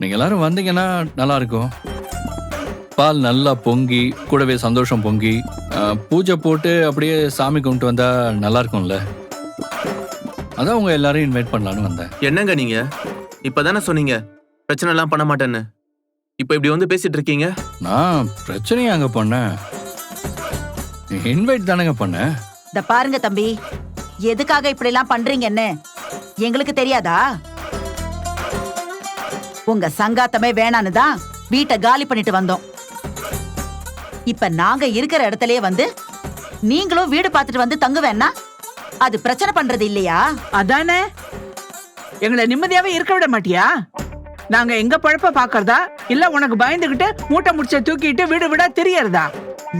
நீங்க எல்லாரும் வந்தீங்கன்னா நல்லா இருக்கும். பால் நல்லா பொங்கி கூடவே சந்தோஷம் பொங்கி பூஜை போட்டு அப்படியே சாமி கும்பிட்டு வந்தா நல்லா இருக்கும்ல. அதான் உங்க எல்லாரையும் இன்வைட் பண்ணலான்னு வந்தேன். என்னங்க நீங்க இப்பதானே சொன்னீங்க பிரச்சனை எல்லாம் பண்ண மாட்டேன்னு. இப்ப இப்படி வந்து பேசிட்டு இருக்கீங்க. நான் பிரச்சனையை அங்க பண்ணேன், இன்வைட் தானேங்க பண்ணேன். இந்த பாருங்க தம்பி, எதுக்காக இப்படி எல்லாம் பண்றீங்கன்னு எங்களுக்கு தெரியாதா? உங்க சங்காத்தமே வேணான்னு தான் வீட்டை காலி பண்ணிட்டு வந்தோம். இப்ப நாங்க இருக்கிற இடத்துலயே வந்து நீங்களும் வீடு பார்த்துட்டு வந்து தங்குவேன்னா அது பிரச்சனை பண்றது இல்லையா? அதானே, எங்களை நிம்மதியாவே இருக்க விட மாட்டியா? நாங்க எங்க பழப்ப பாக்குறதா இல்ல உனக்கு பயந்துகிட்டு மூட்டை முடிச்ச தூக்கிட்டு வீடு விடா தெரியறதா?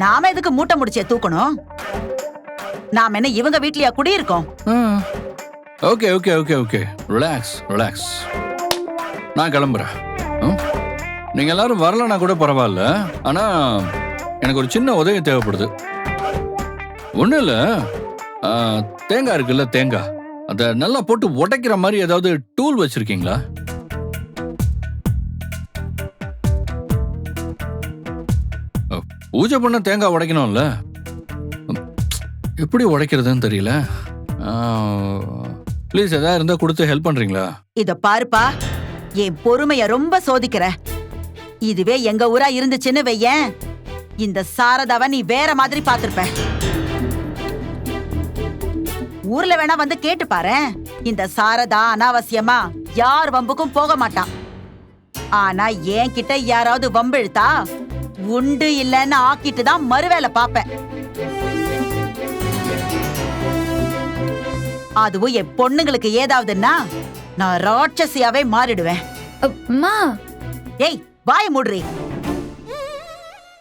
நாம எதுக்கு மூட்டை முடிச்சே தூக்கணும்? நாம என்ன இவங்க வீட்லயா குடியிருக்கோம்? Okay okay okay okay, relax relax. நான் கிளம்புறேன். நீங்க எல்லாரும் வரலன்னா கூட பரவாயில்ல, ஆனா எனக்கு ஒரு சின்ன உதவி தேவைப்படுது. ஒன்றும் இல்லை, தேங்காய் இருக்குல்ல, தேங்காய் அதை நல்லா போட்டு உடைக்கிற மாதிரி ஏதாவது டூல் வச்சிருக்கீங்களா? பூஜை பண்ண தேங்காய் உடைக்கணும்ல, எப்படி உடைக்கிறதுன்னு தெரியல. ப்ளீஸ் ஏதாவது இருந்தா கொடுத்து ஹெல்ப் பண்றீங்களா? இத பாருப்பா, என் பொறுமைய ரொம்ப சோதிக்கிற. இதுவே எங்க ஊரா இருந்துச்சுன்னு வையேன், இந்த சாரதாவை நீ வேற மாதிரி பாத்திருப்ப. ஊர்ல வேணா வந்து கேட்டு பாரு, இந்த சாரதா அனாவசியமா யார் வம்புக்கும் போக மாட்டான். ஆனா என்கிட்ட யாராவது வம்பு இழுத்தா உண்டு இல்லன்னு ஆக்கிட்டு தான் மறுவேளை பாப்பேன். அதுவும் என் பொண்ணுங்களுக்கு ஏதாவதுன்னா நான் ராட்சசியாவே மாறிடுவேன். அம்மா, ஏய் வாய மூடுறி.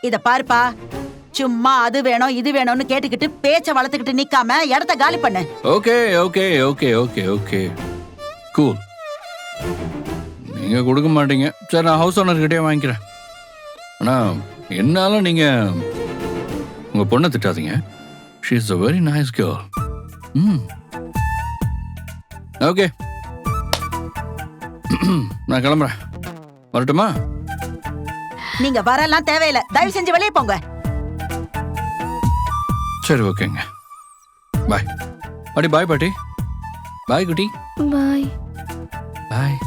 இத பாருப்பா, சும்மா அது வேணும் இது வேணும்னு கேட்டுக்கிட்டு பேச்ச வளர்த்துக்கிட்டு நிக்காம இடத்த காலி பண்ணு. Okay okay okay okay okay cool. நீங்க கொடுக்க மாட்டீங்க, சரி நான் ஹவுஸ் ஓனர் கிட்டே வாங்கிக்கிறேன். ஆனா என்னால நீங்க உங்க பொண்ணை திட்டாதீங்க. She is a very nice girl. Okay, நான் கிளம்புறேன். வரட்டுமா? நீங்க வரலாம் தேவையில்லை, தயவு செஞ்சு வெளியே போங்க. சரி ஓகேங்க, பாய். பாட்டி பாய், பாட்டி பாய், குட்டி பாய். பாய்.